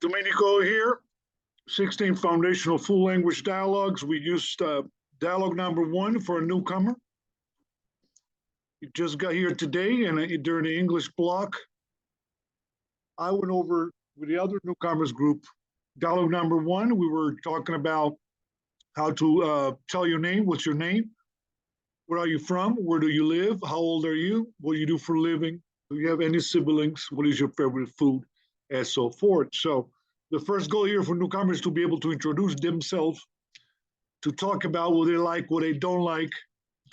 Domenico here, 16 foundational full language dialogues. We used dialogue number 1 for a newcomer. You just got here today and during the English block, I went over with the other newcomers group. Dialogue number 1, we were talking about how to tell your name. What's your name? Where are you from? Where do you live? How old are you? What do you do for a living? Do you have any siblings? What is your favorite food? And so forth. So the first goal here for newcomers is to be able to introduce themselves, to talk about what they like, what they don't like,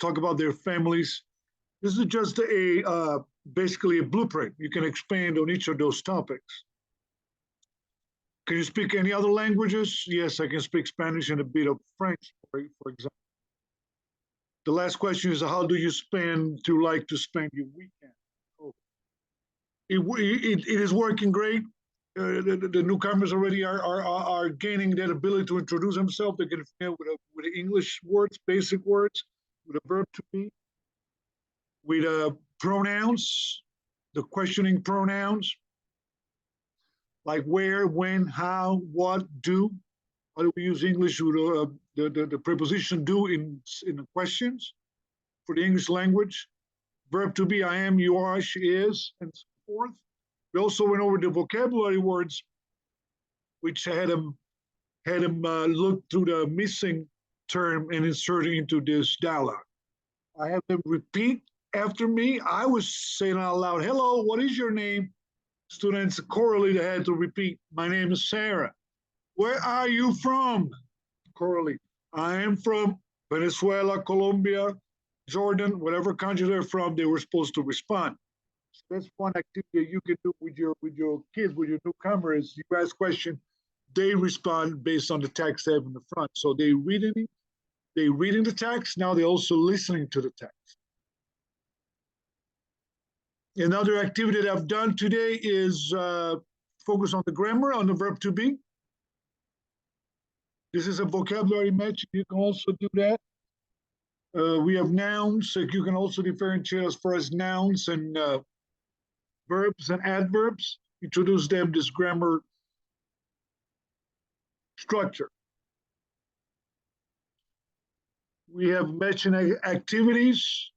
talk about their families. This is just basically a blueprint. You can expand on each of those topics. Can you speak any other languages? Yes, I can speak Spanish and a bit of French, for example. The last question is, how do you like to spend your weekend? Oh, it is working great. The newcomers already are gaining that ability to introduce themselves. They get familiar with English words, basic words, with a verb to be, with pronouns, the questioning pronouns, like where, when, how, what, do. How do we use English with the preposition do in the questions for the English language? Verb to be, I am, you are, she is, and so forth. We also went over the vocabulary words, which had him look through the missing term and insert it into this dialogue. I have them repeat after me. I was saying out loud, hello, what is your name? Students correlate had to repeat, my name is Sarah. Where are you from? Correlate, I am from Venezuela, Colombia, Jordan, whatever country they're from, they were supposed to respond. So that's one activity you can do with your kids, with your newcomers. You ask question, they respond based on the text they have in the front. So they reading the text, now they're also listening to the text. Another activity that I've done today is focus on the grammar, on the verb to be. This is a vocabulary match. You can also do that. We have nouns, so you can also differentiate as far as nouns and verbs and adverbs. Introduce them this grammar structure. We have mentioned activities,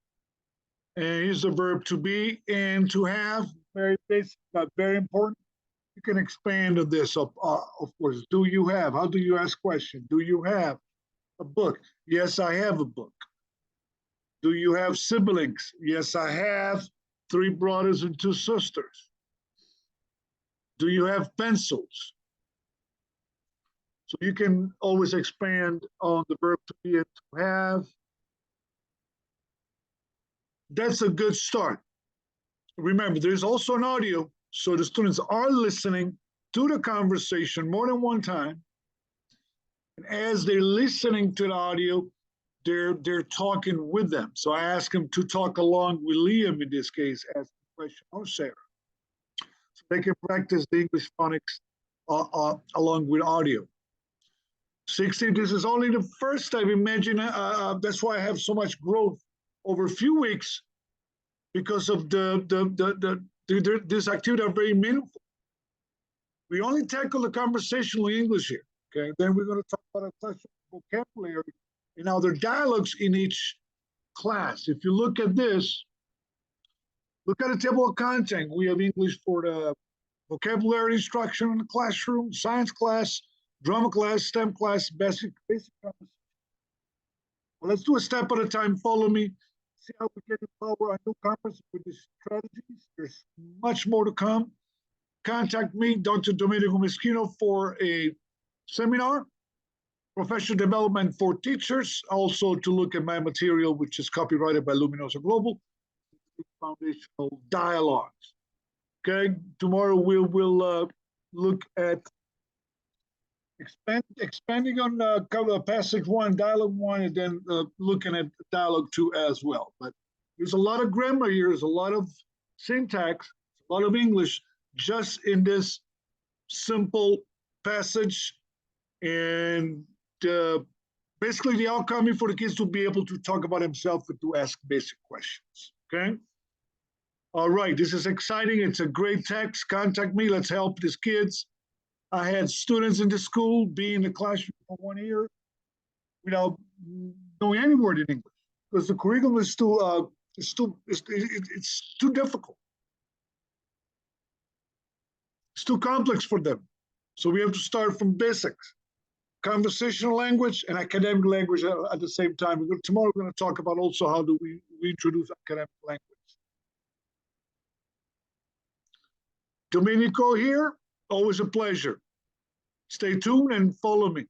and here's the verb to be and to have, very basic, but very important. You can expand on this, of course. Do you have? How do you ask questions? Do you have a book? Yes, I have a book. Do you have siblings? Yes, I have 3 brothers and 2 sisters. Do you have pencils? So you can always expand on the verb to be and to have. That's a good start. Remember, there's also an audio, so the students are listening to the conversation more than one time. And as they're listening to the audio, they're talking with them. So I ask them to talk along with Liam in this case, ask the question, or Sarah. So they can practice the English phonics along with audio. 16, this is only the first time. Imagine, that's why I have so much growth over a few weeks, because of this activity are very meaningful. We only tackle the conversational English here, okay? Then we're going to talk about a class of vocabulary and other dialogues in each class. If you look at this, look at the table of content. We have English for the vocabulary instruction in the classroom, science class, drama class, STEM class, basic conversation. Well, let's do a step at a time. Follow me. See how we can empower our newcomers with these strategies. There's much more to come. Contact me, Dr. Domenico Meschino, for a seminar, professional development for teachers, also to look at my material, which is copyrighted by Luminosa Global, foundational dialogues. Okay, tomorrow we'll look at expanding on passage 1, dialogue 1, and then looking at dialogue 2 as well. But there's a lot of grammar here, there's a lot of syntax, a lot of English just in this simple passage. And basically the outcome is for the kids to be able to talk about themselves and to ask basic questions, okay? All right, this is exciting. It's a great text. Contact me. Let's help these kids. I had students in the school be in the classroom for 1 year without knowing any word in English because the curriculum is it's too difficult. It's too complex for them. So we have to start from basics, conversational language and academic language at the same time. Tomorrow we're going to talk about also how do we introduce academic language. Domenico here, always a pleasure. Stay tuned and follow me.